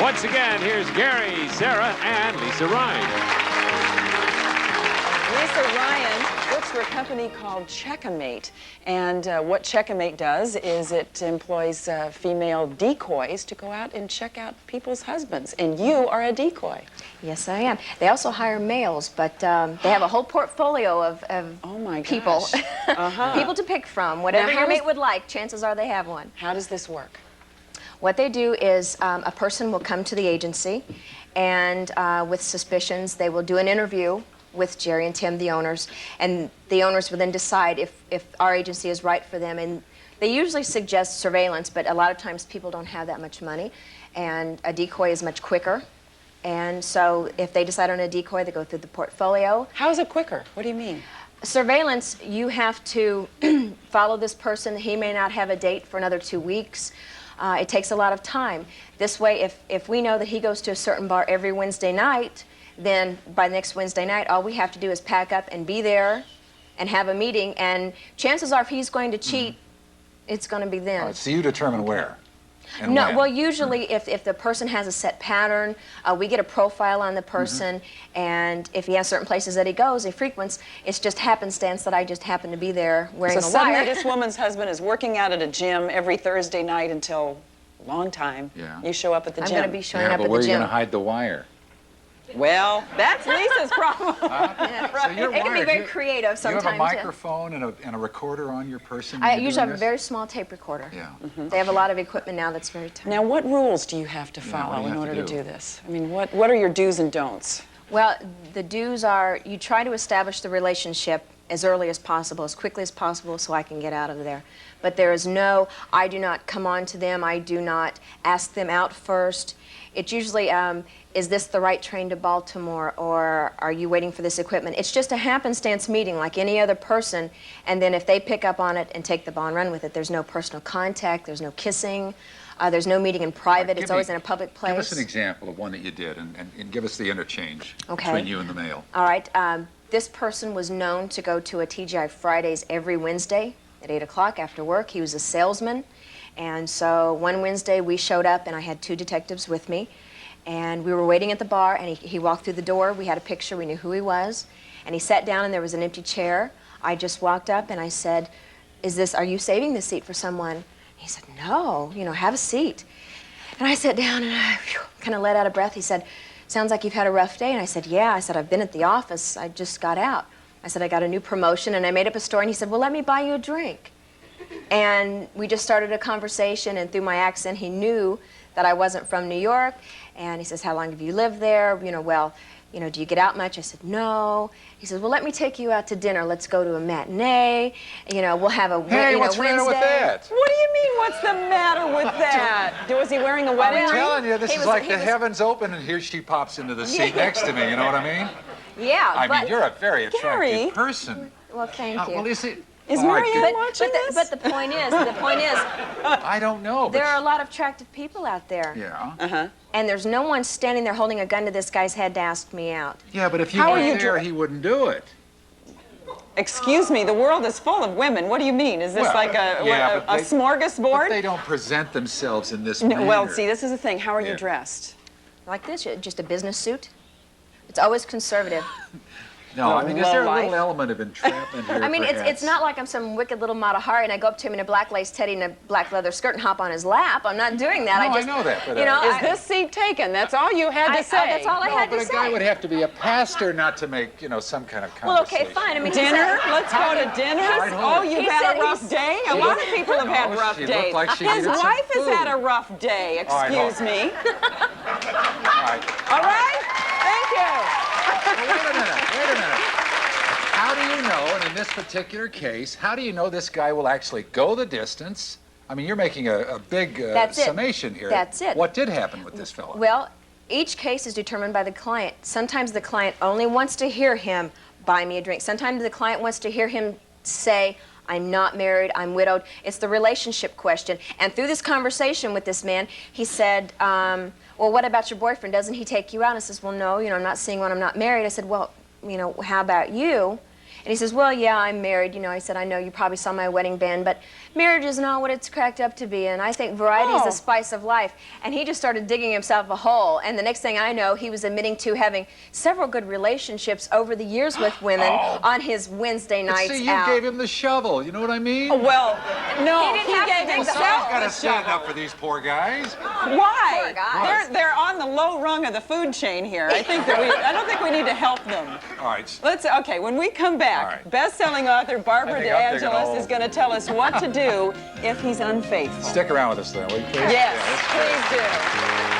Once again, here's Gary, Sarah, and Lisa Rhyne. Lisa Ryan works for a company called Checkmate, and what Checkmate does is it employs female decoys to go out and check out people's husbands, and you are a decoy. Yes, I am. They also hire males, but they have a whole portfolio of oh my people. Gosh. People to pick from. Whatever your mate would like, chances are they have one. How does this work? What they do is a person will come to the agency, and with suspicions, they will do an interview with Jerry and Tim, the owners, and the owners will then decide if our agency is right for them. And they usually suggest surveillance, but a lot of times people don't have that much money, and a decoy is much quicker. And so if they decide on a decoy, they go through the portfolio. How is it quicker? What do you mean? Surveillance, you have to follow this person. He may not have a date for another 2 weeks. It takes a lot of time. This way, if we know that he goes to a certain bar every Wednesday night, then by next Wednesday night, all we have to do is pack up and be there and have a meeting. And chances are, if he's going to cheat, it's going to be then. So you determine where? And no, when? well, usually if the person has a set pattern, we get a profile on the person, and if he has certain places that he goes, he frequents, it's just happenstance that I just happen to be there wearing a wire. So suddenly this woman's husband is working out at a gym every Thursday night until a long time. Yeah. You show up at the gym. I'm going to be showing Yeah, up but at where the are you gym. going to hide the wire? Well, that's Lisa's problem. Yeah. So you're It can be wired. very creative sometimes. You have a microphone and a recorder on your person? I when you're usually doing have a this? very small tape recorder. Yeah. They have a lot of equipment now that's very tiny. Now, what rules do you have to what follow do you in have order to to do? do this? I mean, what are your do's and don'ts? Well, the do's are you try to establish the relationship as early as possible, as quickly as possible, so I can get out of there. But there is no, I do not come on to them, I do not ask them out first. It's usually, is this the right train to Baltimore, or are you waiting for this equipment? It's just a happenstance meeting like any other person, and then if they pick up on it and take the ball and run with it, there's no personal contact, there's no kissing, there's no meeting in private, it's always in a public place. Give us an example of one that you did, and give us the interchange between you and the male. All right. This person was known to go to a TGI Fridays every Wednesday at 8 o'clock after work. He was a salesman. And so one Wednesday we showed up, and I had 2 detectives with me. And we were waiting at the bar, and he walked through the door. We had a picture. We knew who he was. And he sat down, and there was an empty chair. I just walked up, and I said, are you saving this seat for someone? He said, no, have a seat. And I sat down, and I kind of let out a breath. He said, sounds like you've had a rough day. And I said, yeah. I said, I've been at the office. I just got out. I said, I got a new promotion, and I made up a story. And he said, well, let me buy you a drink. And we just started a conversation, and through my accent, he knew that I wasn't from New York. And he says, how long have you lived there? Do you get out much? I said, no. He says, well, let me take you out to dinner. Let's go to a matinee. We'll have a Hey, what's the matter with that? What do you mean, what's the matter with that? Was he wearing a wedding I'm ring? telling you, this is like the heavens open, and here she pops into the seat next to me, you know what I mean? Yeah, I mean, you're a very attractive Gary. person. Well, thank you. Well, you see, Is all right, Marianne good. watching this? But the point is, I don't know. there but are a lot of attractive people out there. Yeah. Uh-huh. And there's no one standing there holding a gun to this guy's head to ask me out. Yeah, but if you How are weren't you there, he wouldn't do it. Excuse me, the world is full of women. What do you mean? Is this Well, like a but they- smorgasbord? But they don't present themselves in this No, manner. well, see, this is the thing. How are Yeah. you dressed? Like this, just a business suit. It's always conservative. No, I mean, is there a low little life? element of entrapment here, I mean, it's perhaps? not like I'm some wicked little Mata Hari and I go up to him in a black lace teddy and a black leather skirt and hop on his lap. I'm not doing that. No, I just, I know that, but, I- Is this seat taken? That's all you had to say. that's all I had But to a say. guy would have to be a pastor not to make, some kind of Well, conversation. okay, fine. I mean, he Dinner? said- Let's go to dinner? Right, hold Oh, it. you've He had said a rough he's- day? A lot of people have had No, rough she days. looked like she His needed some wife has food. had a rough day. All right, hold Excuse me. All right. All right? Thank you. Now, wait a minute. How do you know, and in this particular case, how do you know this guy will actually go the distance? I mean, you're making a big That's it. summation here. That's it. What did happen with this fellow? Well, each case is determined by the client. Sometimes the client only wants to hear him buy me a drink. Sometimes the client wants to hear him say, I'm not married, I'm widowed. It's the relationship question. And through this conversation with this man, he said, well, what about your boyfriend? Doesn't he take you out? And I says, well, no, I'm not seeing one, I'm not married. I said, well, how about you? And he says, well, yeah, I'm married. You know, I said, I know you probably saw my wedding band, but marriage is not what it's cracked up to be, and I think variety is the spice of life. And he just started digging himself a hole, and the next thing I know, he was admitting to having several good relationships over the years with women on his Wednesday nights See, you out. gave him the shovel. You know what I mean? Well, no, He didn't have to gave dig the himself hole. Got to the stand shovel. up for these poor guys. Why? Poor guys. They're on the low rung of the food chain here. I don't think we need to help them. All right. Okay, when we come back, All right. best-selling author Barbara I De think I'm digging a Angelis hole. is going to tell us what to do if he's unfaithful. Stick around with us, then, will you please? Yes, Yeah, that's great. please do.